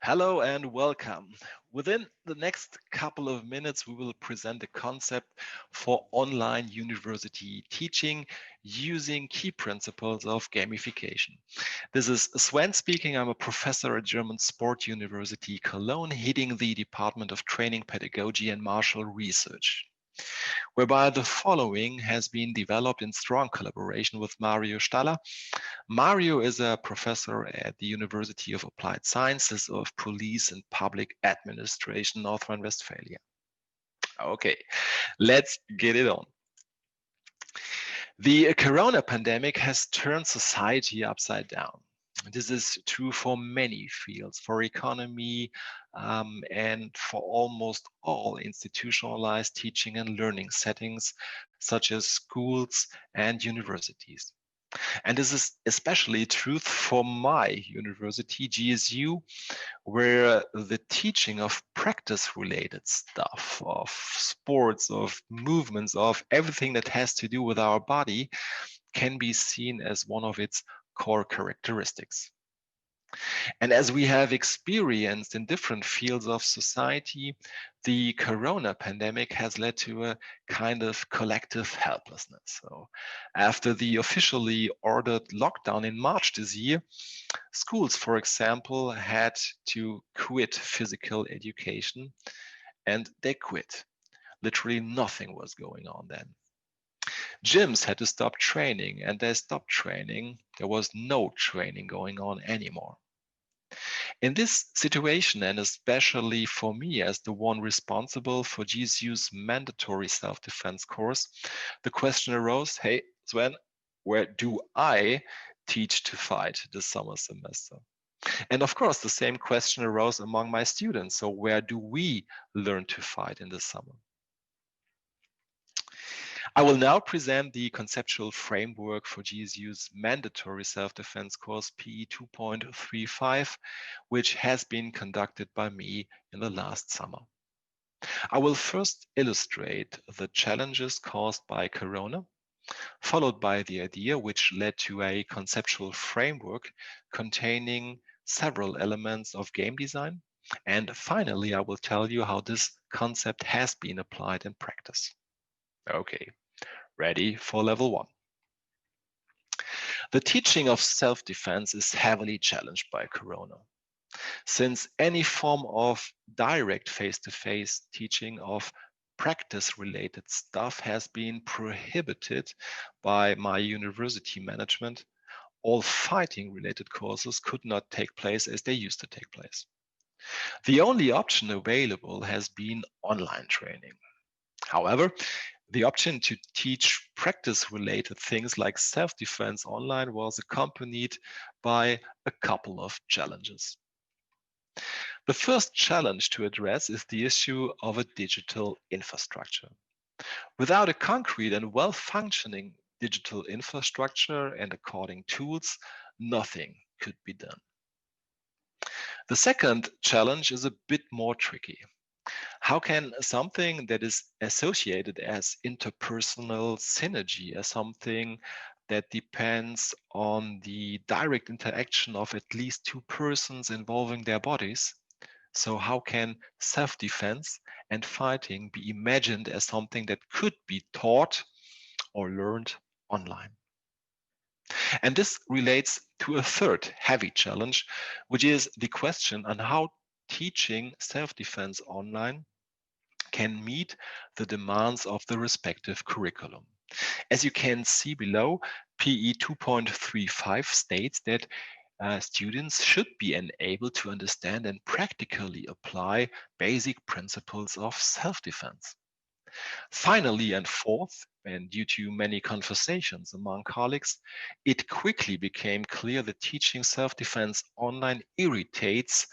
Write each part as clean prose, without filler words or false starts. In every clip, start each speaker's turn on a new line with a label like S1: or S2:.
S1: Hello and welcome. Within the next couple of minutes, we will present a concept for online university teaching using key principles of gamification. This is Swen speaking. I'm a professor at German Sport University Cologne, heading the Department of Training, Pedagogy and Martial Research, whereby the following has been developed in strong collaboration with Mario Staller. Mario is a professor at the University of Applied Sciences of Police and Public Administration, North Rhine-Westphalia. Okay, let's get it on. The corona pandemic has turned society upside down. This is true for many fields, for economy, and for almost all institutionalized teaching and learning settings, such as schools and universities. And this is especially true for my university, GSU, where the teaching of practice related stuff, of sports, of movements, of everything that has to do with our body can be seen as one of its core characteristics. And as we have experienced in different fields of society, the corona pandemic has led to a kind of collective helplessness. So, after the officially ordered lockdown in March this year, schools, for example, had to quit physical education, and they quit. Literally nothing was going on then. Gyms had to stop training, and they stopped training. There was no training going on anymore. In this situation, and especially for me as the one responsible for GSU's mandatory self-defense course, the question arose, hey, Sven, where do I teach to fight this summer semester? And of course, the same question arose among my students. So where do we learn to fight in the summer? I will now present the conceptual framework for GSU's mandatory self-defense course PE 2.35, which has been conducted by me in the last summer. I will first illustrate the challenges caused by Corona, followed by the idea which led to a conceptual framework containing several elements of game design. And finally, I will tell you how this concept has been applied in practice. Okay, ready for level 1. The teaching of self-defense is heavily challenged by Corona, since any form of direct face-to-face teaching of practice-related stuff has been prohibited by my university management. All fighting-related courses could not take place as they used to take place. The only option available has been online training. However, the option to teach practice-related things like self-defense online was accompanied by a couple of challenges. The first challenge to address is the issue of a digital infrastructure. Without a concrete and well-functioning digital infrastructure and according tools, nothing could be done. The second challenge is a bit more tricky. How can something that is associated as interpersonal synergy, as something that depends on the direct interaction of at least two persons involving their bodies, so how can self-defense and fighting be imagined as something that could be taught or learned online? And this relates to a third heavy challenge, which is the question on how teaching self-defense online can meet the demands of the respective curriculum. As you can see below, PE 2.35 states that students should be enabled to understand and practically apply basic principles of self-defense. Finally, and fourth, and due to many conversations among colleagues, it quickly became clear that teaching self-defense online irritates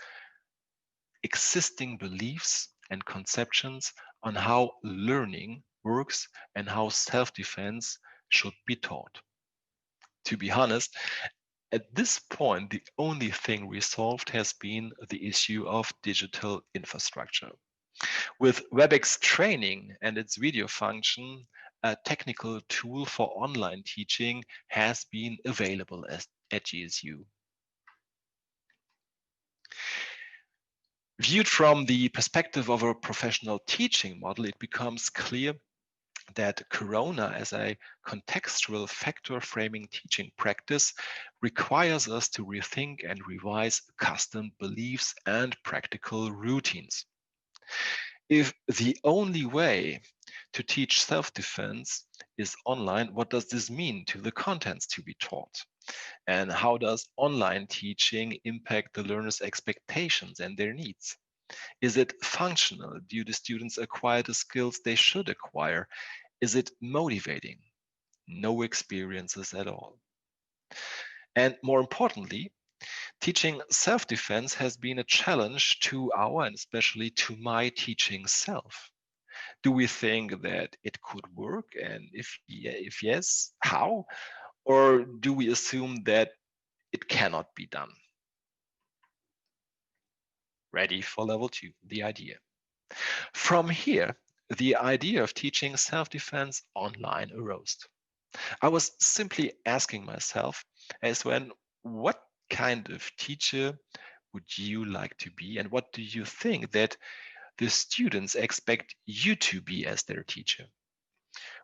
S1: existing beliefs and conceptions on how learning works and how self-defense should be taught. To be honest, at this point, the only thing resolved has been the issue of digital infrastructure. With WebEx training and its video function, a technical tool for online teaching has been available at GSU. Viewed from the perspective of a professional teaching model, it becomes clear that Corona as a contextual factor framing teaching practice requires us to rethink and revise custom beliefs and practical routines. If the only way to teach self-defense is online, what does this mean to the contents to be taught? And how does online teaching impact the learner's expectations and their needs? Is it functional? Do the students acquire the skills they should acquire? Is it motivating? No experiences at all. And more importantly, teaching self-defense has been a challenge to our and especially to my teaching self. Do we think that it could work? And if yes, how? Or do we assume that it cannot be done? Ready for level 2, the idea. From here, the idea of teaching self-defense online arose. I was simply asking myself, as when, what kind of teacher would you like to be? And what do you think that the students expect you to be as their teacher?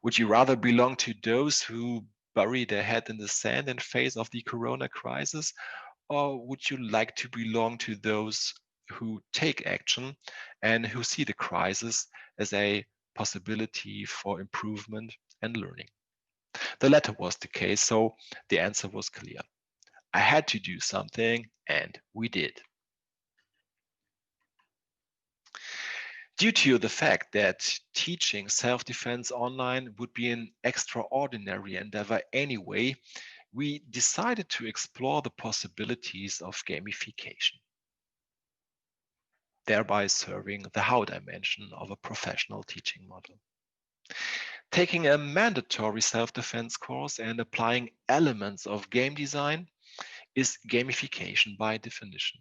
S1: Would you rather belong to those who bury their head in the sand in face of the corona crisis? Or would you like to belong to those who take action and who see the crisis as a possibility for improvement and learning? The latter was the case, so the answer was clear. I had to do something, and we did. Due to the fact that teaching self-defense online would be an extraordinary endeavor anyway, we decided to explore the possibilities of gamification, thereby serving the how dimension of a professional teaching model. Taking a mandatory self-defense course and applying elements of game design is gamification by definition,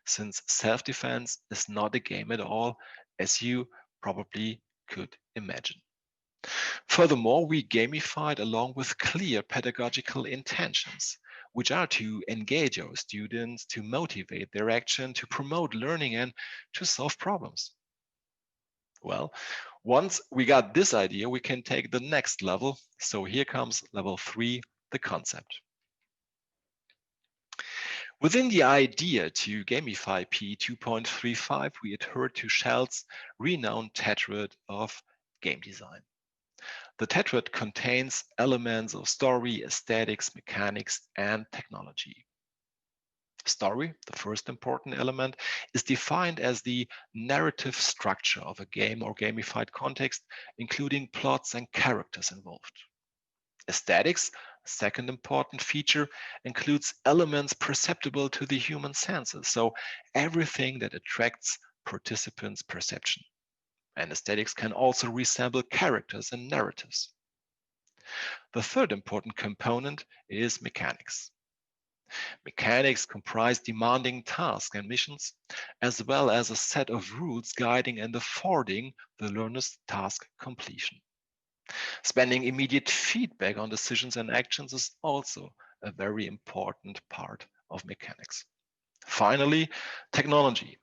S1: since self-defense is not a game at all, as you probably could imagine. Furthermore, we gamified along with clear pedagogical intentions, which are to engage our students, to motivate their action, to promote learning, and to solve problems. Well, once we got this idea, we can take the next level. So here comes level 3, the concept. Within the idea to gamify P 2.35, we adhere to Shell's renowned tetrad of game design. The tetrad contains elements of story, aesthetics, mechanics, and technology. Story, the first important element, is defined as the narrative structure of a game or gamified context, including plots and characters involved. Aesthetics, second important feature, includes elements perceptible to the human senses, so everything that attracts participants' perception. And aesthetics can also resemble characters and narratives. The third important component is mechanics. Mechanics comprise demanding tasks and missions, as well as a set of rules guiding and affording the learner's task completion. Spending immediate feedback on decisions and actions is also a very important part of mechanics. Finally, technology.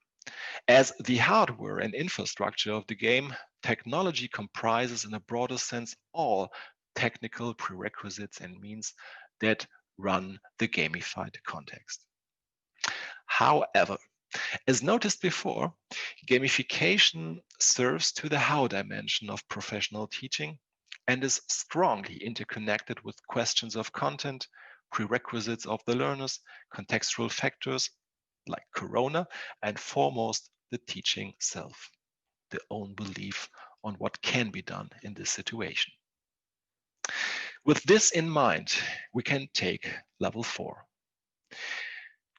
S1: As the hardware and infrastructure of the game, technology comprises in a broader sense all technical prerequisites and means that run the gamified context. However, as noticed before, gamification serves to the how dimension of professional teaching and is strongly interconnected with questions of content, prerequisites of the learners, contextual factors like corona, and foremost, the teaching self, the own belief on what can be done in this situation. With this in mind, we can take level 4.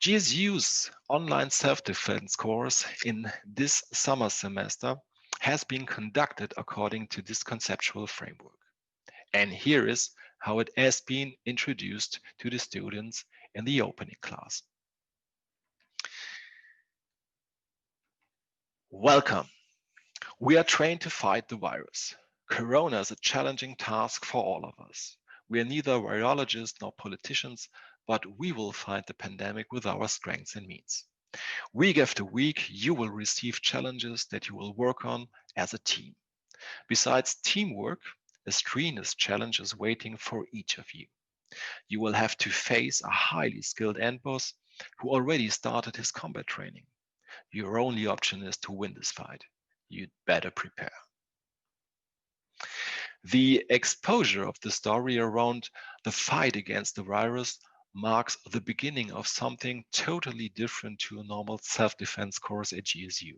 S1: GSU's online self-defense course in this summer semester has been conducted according to this conceptual framework. And here is how it has been introduced to the students in the opening class. Welcome. We are trained to fight the virus. Corona is a challenging task for all of us. We are neither virologists nor politicians, but we will fight the pandemic with our strengths and means. Week after week, you will receive challenges that you will work on as a team. Besides teamwork, a strenuous challenge is waiting for each of you. You will have to face a highly skilled end boss who already started his combat training. Your only option is to win this fight. You'd better prepare. The exposure of the story around the fight against the virus marks the beginning of something totally different to a normal self-defense course at GSU.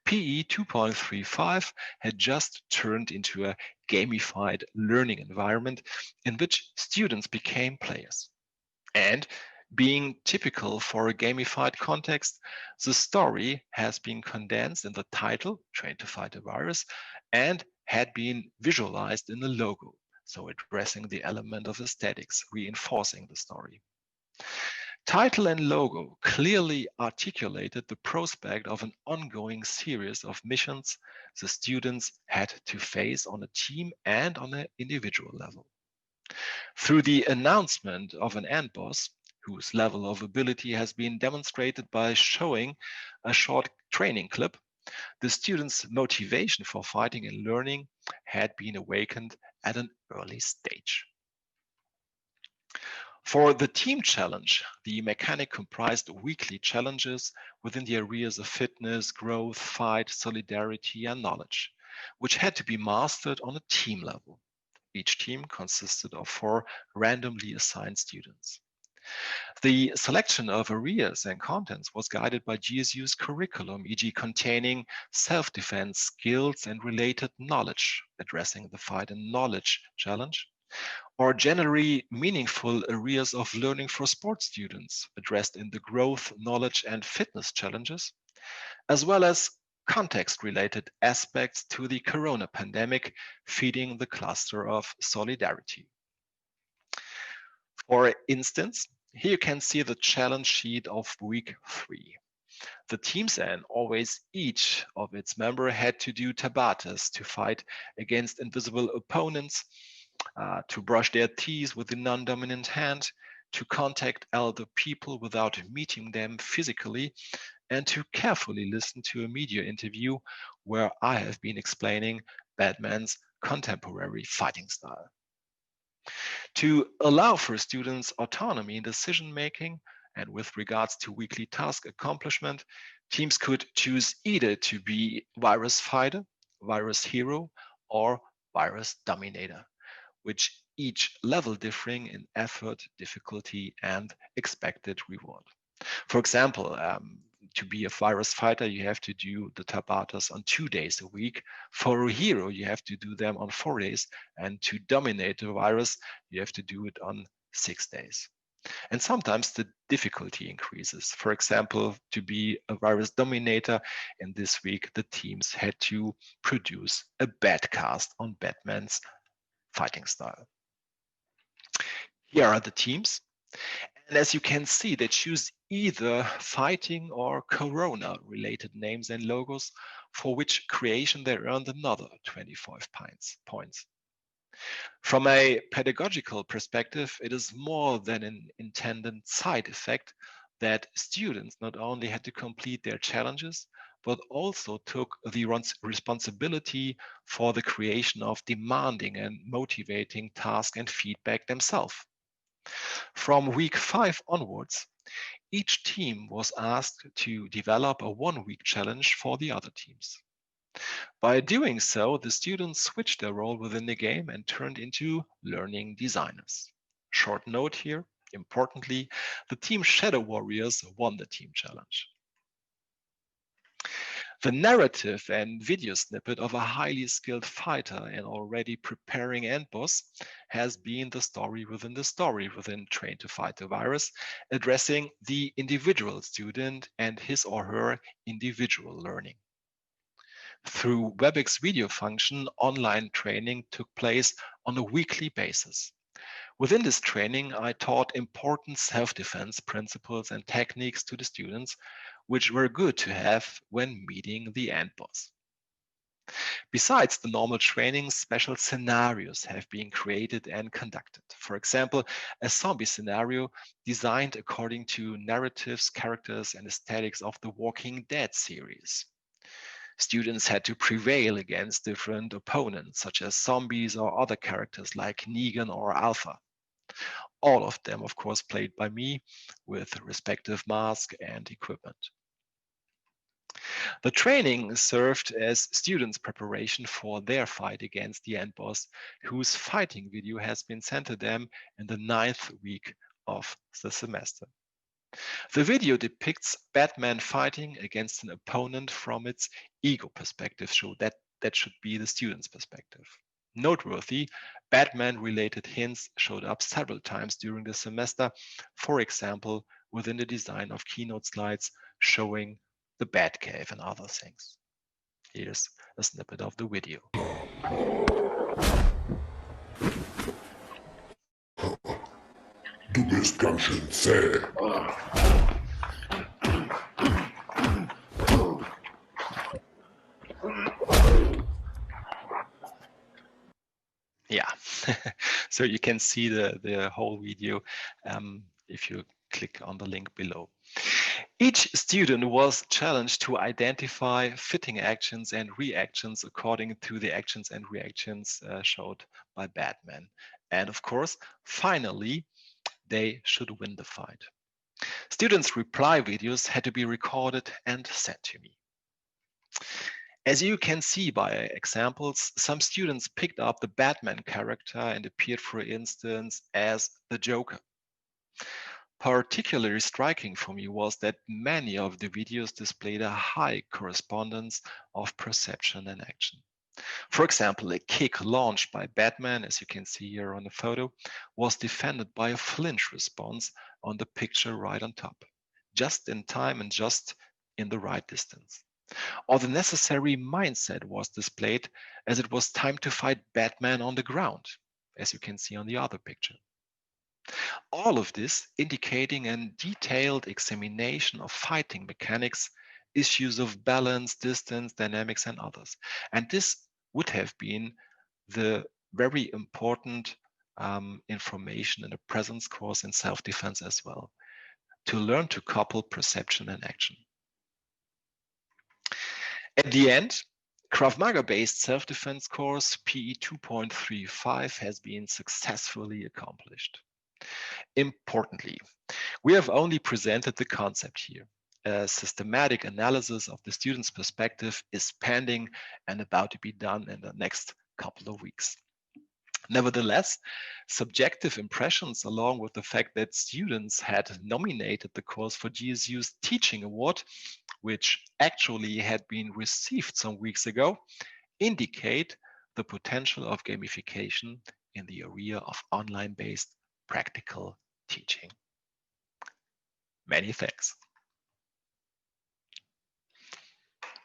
S1: PE 2.35 had just turned into a gamified learning environment in which students became players. And being typical for a gamified context, the story has been condensed in the title, Train to Fight a Virus, and had been visualized in the logo, so addressing the element of aesthetics, reinforcing the story. Title and logo clearly articulated the prospect of an ongoing series of missions the students had to face on a team and on an individual level. Through the announcement of an end boss, whose level of ability has been demonstrated by showing a short training clip, the students' motivation for fighting and learning had been awakened at an early stage. For the team challenge, the mechanic comprised weekly challenges within the areas of fitness, growth, fight, solidarity, and knowledge, which had to be mastered on a team level. Each team consisted of 4 randomly assigned students. The selection of areas and contents was guided by GSU's curriculum, e.g., containing self-defense skills and related knowledge, addressing the fight and knowledge challenge, or generally meaningful areas of learning for sports students, addressed in the growth, knowledge, and fitness challenges, as well as context-related aspects to the corona pandemic, feeding the cluster of solidarity. For instance, here you can see the challenge sheet of week 3. The teams and always each of its members had to do tabatas to fight against invisible opponents, to brush their teeth with the non-dominant hand, to contact elder people without meeting them physically, and to carefully listen to a media interview where I have been explaining Batman's contemporary fighting style. To allow for students' autonomy in decision making and with regards to weekly task accomplishment, teams could choose either to be virus fighter, virus hero, or virus dominator, which each level differing in effort, difficulty, and expected reward. For example, to be a virus fighter, you have to do the tabatas on 2 days a week. For a hero, you have to do them on 4 days. And to dominate the virus, you have to do it on 6 days. And sometimes the difficulty increases. For example, to be a virus dominator, in this week, the teams had to produce a bad cast on Batman's fighting style. Here are the teams. And as you can see, they choose either fighting or corona related names and logos, for which creation they earned another 25 points. From a pedagogical perspective, it is more than an intended side effect that students not only had to complete their challenges, but also took the responsibility for the creation of demanding and motivating tasks and feedback themselves. From week 5 onwards, each team was asked to develop a 1-week challenge for the other teams. By doing so, the students switched their role within the game and turned into learning designers. Short note here, importantly, the team Shadow Warriors won the team challenge. The narrative and video snippet of a highly skilled fighter and already preparing end boss has been the story within Train to Fight the Virus, addressing the individual student and his or her individual learning. Through WebEx video function, online training took place on a weekly basis. Within this training, I taught important self-defense principles and techniques to the students, which were good to have when meeting the end boss. Besides the normal training, special scenarios have been created and conducted. For example, a zombie scenario designed according to narratives, characters, and aesthetics of the Walking Dead series. Students had to prevail against different opponents, such as zombies or other characters like Negan or Alpha. All of them, of course, played by me with respective mask and equipment. The training served as students' preparation for their fight against the end boss, whose fighting video has been sent to them in the 9th week of the semester. The video depicts Batman fighting against an opponent from its ego perspective, so that should be the student's perspective. Noteworthy, Batman-related hints showed up several times during the semester, for example, within the design of keynote slides showing the Batcave and other things. Here's a snippet of the video.
S2: Du bist ganz schön zäh.
S1: Yeah, so you can see the whole video if you click on the link below. Each student was challenged to identify fitting actions and reactions according to the actions and reactions showed by Batman. And of course, finally, they should win the fight. Students' reply videos had to be recorded and sent to me. As you can see by examples, some students picked up the Batman character and appeared, for instance, as the Joker. Particularly striking for me was that many of the videos displayed a high correspondence of perception and action. For example, a kick launched by Batman, as you can see here on the photo, was defended by a flinch response on the picture right on top, just in time and just in the right distance. Or the necessary mindset was displayed as it was time to fight Batman on the ground, as you can see on the other picture. All of this indicating a detailed examination of fighting mechanics, issues of balance, distance, dynamics, and others. And this would have been the very important information in a presence course in self-defense as well, to learn to couple perception and action. At the end, Krav Maga-based self-defense course PE 2.35 has been successfully accomplished. Importantly, we have only presented the concept here. A systematic analysis of the student's perspective is pending and about to be done in the next couple of weeks. Nevertheless, subjective impressions, along with the fact that students had nominated the course for GSU's Teaching Award, which actually had been received some weeks ago, indicate the potential of gamification in the area of online-based practical teaching. Many thanks.